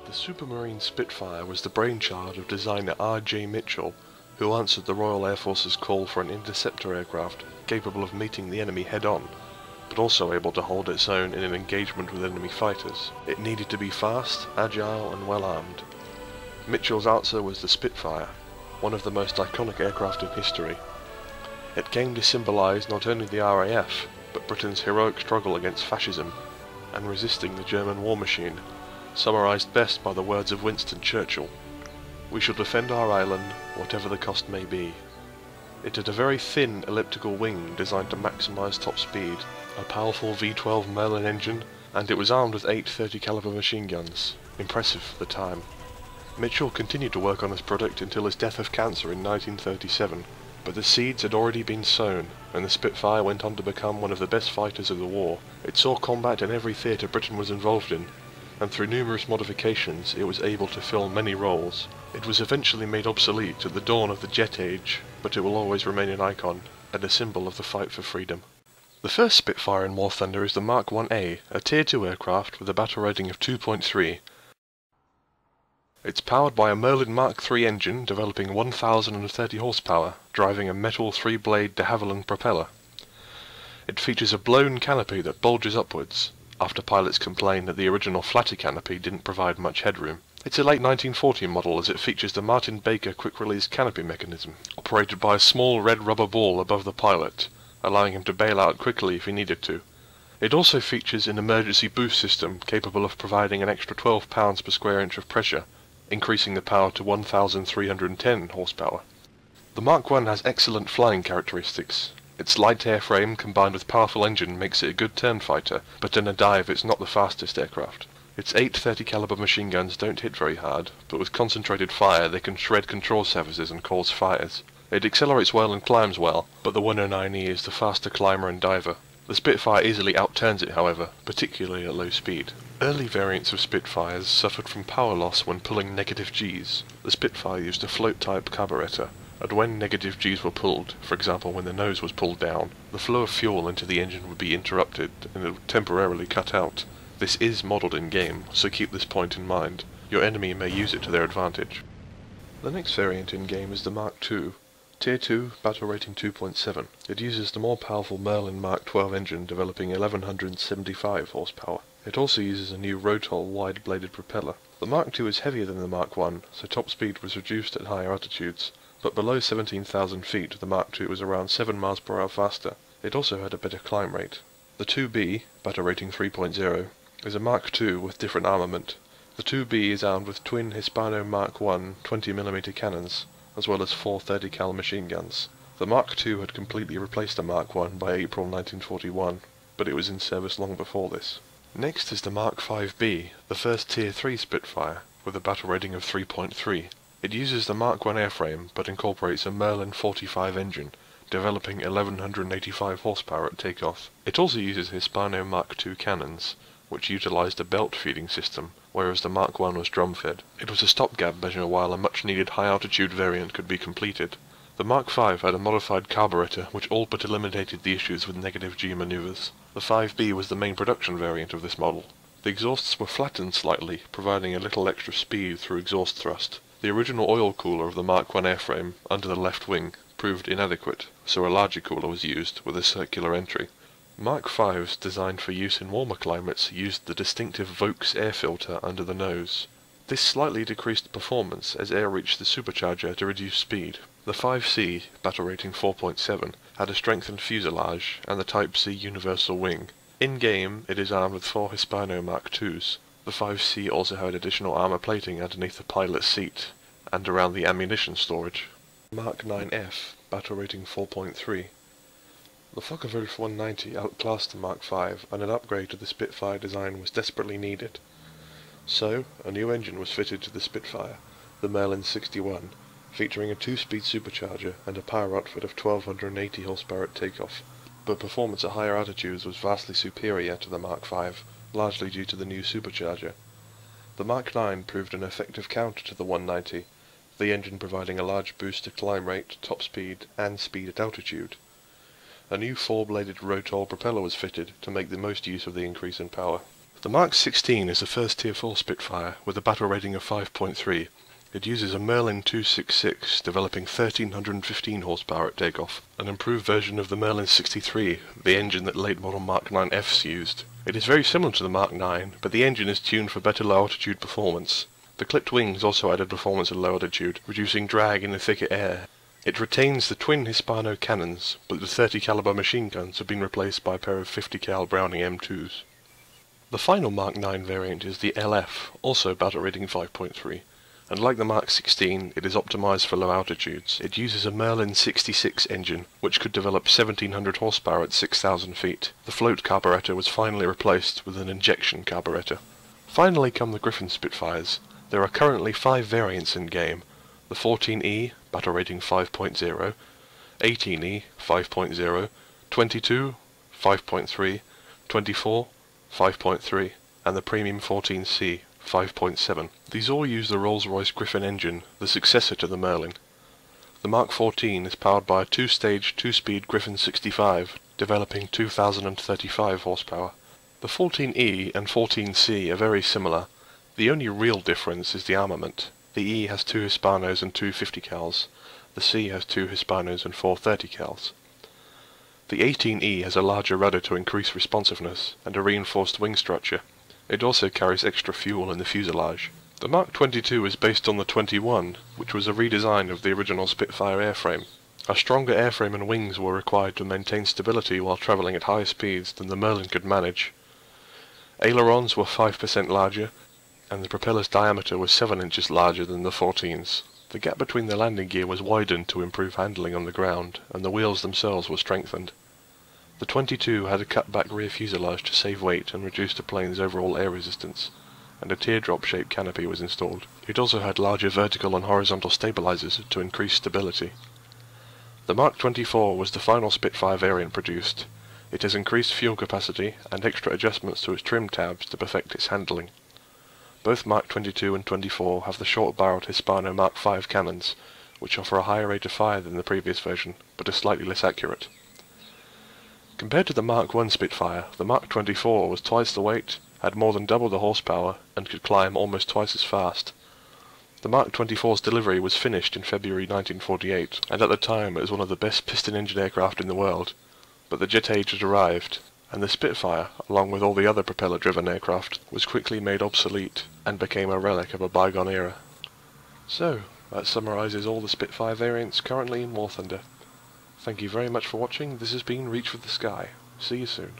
The Supermarine Spitfire was the brainchild of designer R.J. Mitchell, who answered the Royal Air Force's call for an interceptor aircraft capable of meeting the enemy head-on, but also able to hold its own in an engagement with enemy fighters. It needed to be fast, agile, and well-armed. Mitchell's answer was the Spitfire, one of the most iconic aircraft in history. It came to symbolise not only the RAF, but Britain's heroic struggle against fascism and resisting the German war machine, summarised best by the words of Winston Churchill: "We shall defend our island, whatever the cost may be." It had a very thin elliptical wing designed to maximise top speed, a powerful V12 Merlin engine, and it was armed with 8 30 caliber machine guns, impressive for the time. Mitchell continued to work on this product until his death of cancer in 1937, but the seeds had already been sown, and the Spitfire went on to become one of the best fighters of the war. It saw combat in every theatre Britain was involved in, and through numerous modifications it was able to fill many roles. It was eventually made obsolete at the dawn of the jet age, but it will always remain an icon, and a symbol of the fight for freedom. The first Spitfire in War Thunder is the Mark 1A, a Tier 2 aircraft with a battle rating of 2.3. It's powered by a Merlin Mark III engine developing 1,030 horsepower, driving a metal 3-blade de Havilland propeller. It features a blown canopy that bulges upwards, after pilots complained that the original flatter canopy didn't provide much headroom. It's a late 1940 model as it features the Martin Baker quick-release canopy mechanism, operated by a small red rubber ball above the pilot, allowing him to bail out quickly if he needed to. It also features an emergency boost system capable of providing an extra 12 pounds per square inch of pressure, increasing the power to 1,310 horsepower. The Mark I has excellent flying characteristics. Its light airframe combined with powerful engine makes it a good turn fighter, but in a dive it's not the fastest aircraft. Its 8 30 caliber machine guns don't hit very hard, but with concentrated fire they can shred control surfaces and cause fires. It accelerates well and climbs well, but the 109E is the faster climber and diver. The Spitfire easily outturns it, however, particularly at low speed. Early variants of Spitfires suffered from power loss when pulling negative Gs. The Spitfire used a float-type carburetor, and when negative Gs were pulled, for example when the nose was pulled down, the flow of fuel into the engine would be interrupted and it would temporarily cut out. This is modelled in-game, so keep this point in mind. Your enemy may use it to their advantage. The next variant in-game is the Mark II, Tier 2, battle rating 2.7. It uses the more powerful Merlin Mark 12 engine developing 1,175 horsepower. It also uses a new Rotol wide-bladed propeller. The Mark II is heavier than the Mark I, so top speed was reduced at higher altitudes, but below 17,000 feet the Mark II was around 7 miles per hour faster. It also had a better climb rate. The 2B, battle rating 3.0, is a Mark II with different armament. The 2B is armed with twin Hispano Mark I 20mm cannons, as well as 4 30 cal machine guns. The Mark II had completely replaced the Mark I by April 1941, but it was in service long before this. Next is the Mark 5B, the first Tier 3 Spitfire, with a battle rating of 3.3. It uses the Mark I airframe, but incorporates a Merlin 45 engine, developing 1,185 horsepower at takeoff. It also uses Hispano Mark II cannons, which utilised a belt-feeding system, whereas the Mark I was drum-fed. It was a stopgap measure while a much-needed high-altitude variant could be completed. The Mark V had a modified carburetor which all but eliminated the issues with negative G manoeuvres. The 5B was the main production variant of this model. The exhausts were flattened slightly, providing a little extra speed through exhaust thrust. The original oil cooler of the Mark I airframe, under the left wing, proved inadequate, so a larger cooler was used, with a circular entry. Mark V's, designed for use in warmer climates, used the distinctive Vaux air filter under the nose. This slightly decreased performance as air reached the supercharger to reduce speed. The 5C, battle rating 4.7, had a strengthened fuselage and the Type C universal wing. In-game, it is armed with 4 Hispano Mark IIs. The 5C also had additional armour plating underneath the pilot's seat and around the ammunition storage. Mark 9F, battle rating 4.3. The Focke-Wulf 190 outclassed the Mark V, and an upgrade to the Spitfire design was desperately needed. So, a new engine was fitted to the Spitfire, the Merlin 61, featuring a 2-speed supercharger and a power output of 1,280 horsepower at takeoff, but performance at higher altitudes was vastly superior to the Mark V, largely due to the new supercharger. The Mark IX proved an effective counter to the 190, the engine providing a large boost to climb rate, top speed, and speed at altitude. A new 4-bladed Rotol propeller was fitted to make the most use of the increase in power. The Mark 16 is a first Tier 4 Spitfire with a battle rating of 5.3. It uses a Merlin 266, developing 1315 horsepower at takeoff, an improved version of the Merlin 63, the engine that late model Mark 9Fs used. It is very similar to the Mark 9, but the engine is tuned for better low altitude performance. The clipped wings also added performance at low altitude, reducing drag in the thicker air. It retains the twin Hispano cannons, but the 30 caliber machine guns have been replaced by a pair of 50 cal Browning M2s. The final Mark 9 variant is the LF, also battle rating 5.3. And like the Mark 16, it is optimized for low altitudes. It uses a Merlin 66 engine, which could develop 1700 horsepower at 6,000 feet. The float carburetor was finally replaced with an injection carburetor. Finally come the Griffin Spitfires. There are currently 5 variants in game. The 14E, battle rating 5.0, 18E, 5.0, 22, 5.3, 24, 5.3, and the Premium 14C, 5.7. These all use the Rolls-Royce Griffin engine, the successor to the Merlin. The Mark 14 is powered by a 2-stage, 2-speed Griffin 65, developing 2035 horsepower. The 14E and 14C are very similar. The only real difference is the armament. The E has 2 Hispanos and 2 50 cals. The C has 2 Hispanos and 4 30 cals. The 18E has a larger rudder to increase responsiveness, and a reinforced wing structure. It also carries extra fuel in the fuselage. The Mark 22 is based on the 21, which was a redesign of the original Spitfire airframe. A stronger airframe and wings were required to maintain stability while travelling at higher speeds than the Merlin could manage. Ailerons were 5% larger, and the propeller's diameter was 7 inches larger than the 14's. The gap between the landing gear was widened to improve handling on the ground, and the wheels themselves were strengthened. The 22 had a cut-back rear fuselage to save weight and reduce the plane's overall air resistance, and a teardrop-shaped canopy was installed. It also had larger vertical and horizontal stabilizers to increase stability. The Mark 24 was the final Spitfire variant produced. It has increased fuel capacity and extra adjustments to its trim tabs to perfect its handling. Both Mark 22 and 24 have the short-barreled Hispano Mark 5 cannons, which offer a higher rate of fire than the previous version, but are slightly less accurate. Compared to the Mark 1 Spitfire, the Mark 24 was twice the weight, had more than double the horsepower, and could climb almost twice as fast. The Mark 24's delivery was finished in February 1948, and at the time it was one of the best piston-engine aircraft in the world. But the jet age had arrived, and the Spitfire, along with all the other propeller-driven aircraft, was quickly made obsolete and became a relic of a bygone era. So, that summarises all the Spitfire variants currently in War Thunder. Thank you very much for watching. This has been Reach for the Sky. See you soon.